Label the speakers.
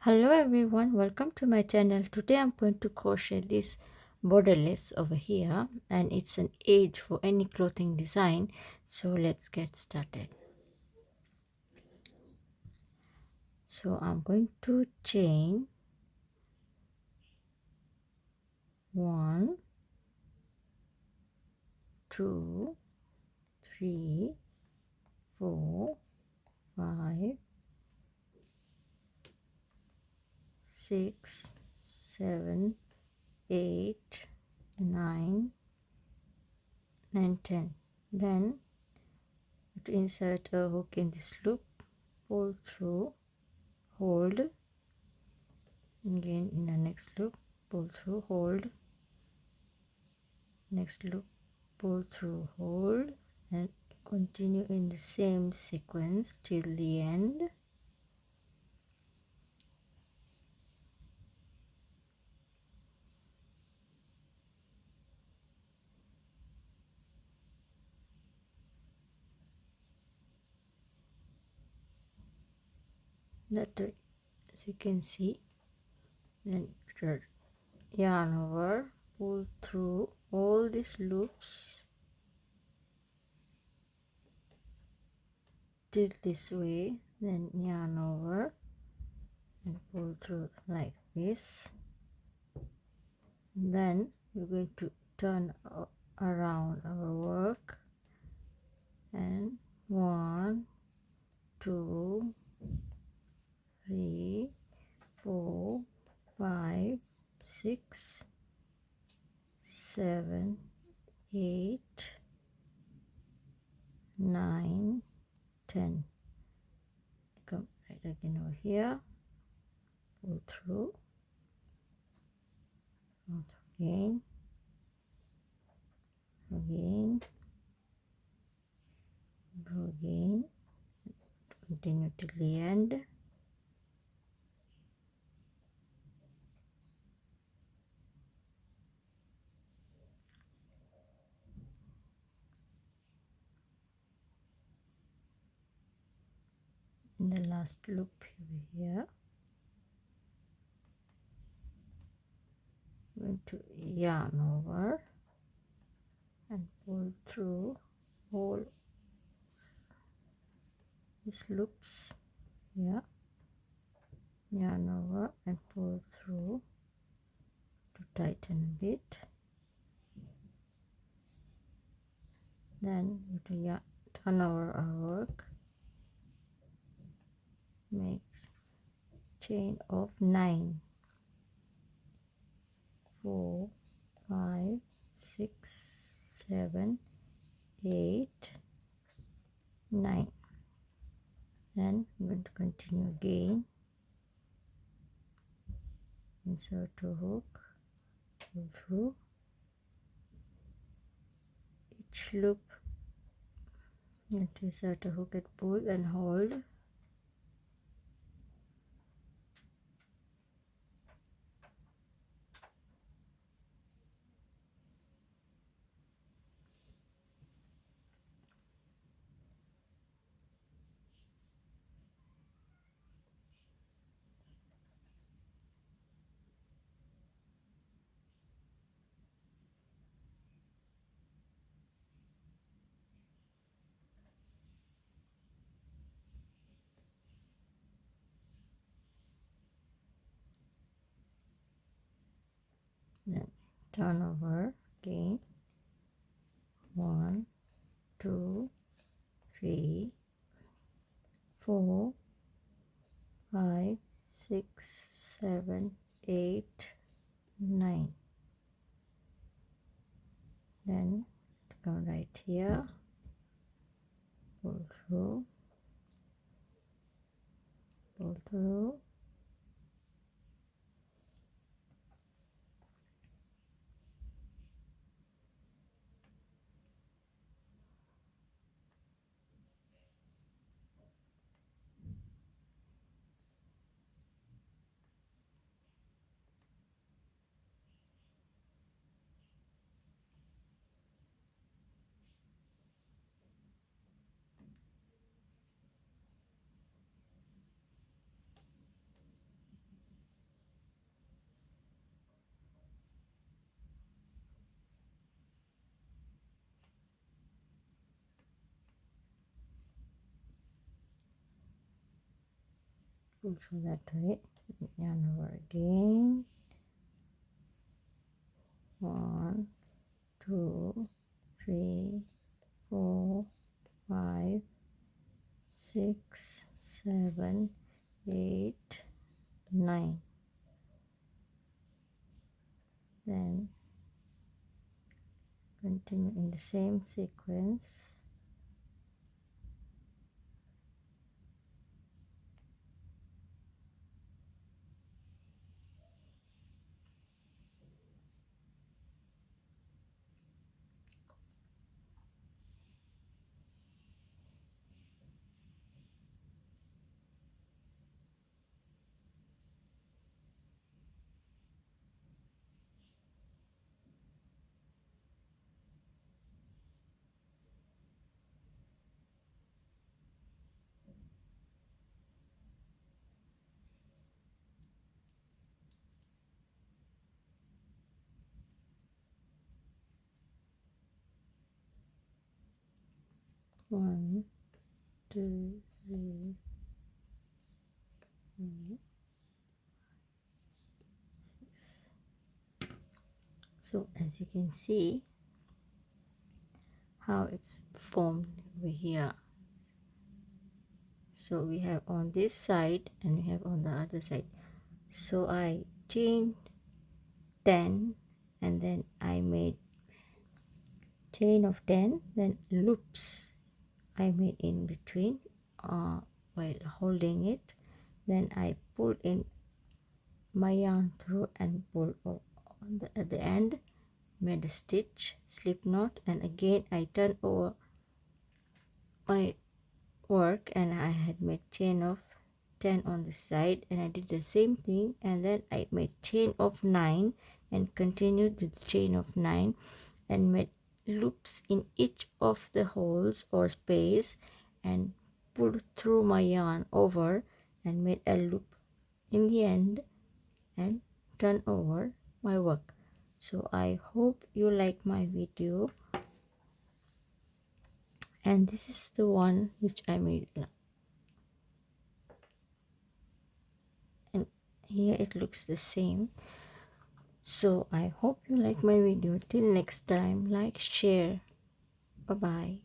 Speaker 1: Hello everyone, welcome to my channel. Today I'm going to crochet this borderless over here, and it's an edge for any clothing design. So let's get started. So I'm going to chain 1 2 3 4 5 6 7 8 9 and 10. Then to insert a hook in this loop, pull through, hold, again in the next loop, pull through, hold, next loop, pull through, hold, and continue in the same sequence till the end. That way, as you can see, then yarn over, pull through all these loops till this way, then yarn over and pull through like this. Then we're going to turn around our work, and 1 2 3 4 5 6 7 8 9 10. Come right again over here, pull through again, again, go again, continue till the end. In the last loop here, I'm going to yarn over and pull through all these loops here, yarn over and pull through to tighten a bit. Then we turn over our work, make chain of 9, 4 5 6 7 8 9. Then I'm going to continue again, insert a hook, pull through each loop, and insert a hook and pull and hold. Then turn over again, 1 2 3 4 5 6 7 8 9. Then come right here, pull through, pull through, pull through that way, yarn over again. 1, 2, 3, 4, 5, 6, 7, 8, 9. Then continue in the same sequence. One, two, three, four. So as you can see how it's formed over here. So we have on this side and we have on the other side. So I chained 10 and then I made chain of 10, then loops I made in between while holding it. Then I pulled in my yarn through and pulled at the end, made a stitch, slip knot, and again I turned over my work and I had made chain of 10 on the side, and I did the same thing, and then I made chain of 9 and continued with chain of 9 and made loops in each of the holes or space and pulled through my yarn over and made a loop in the end and turn over my work. So I hope you like my video, and this is the one which I made, and here it looks the same. So I hope you like my video. Till next time, like, share. Bye bye.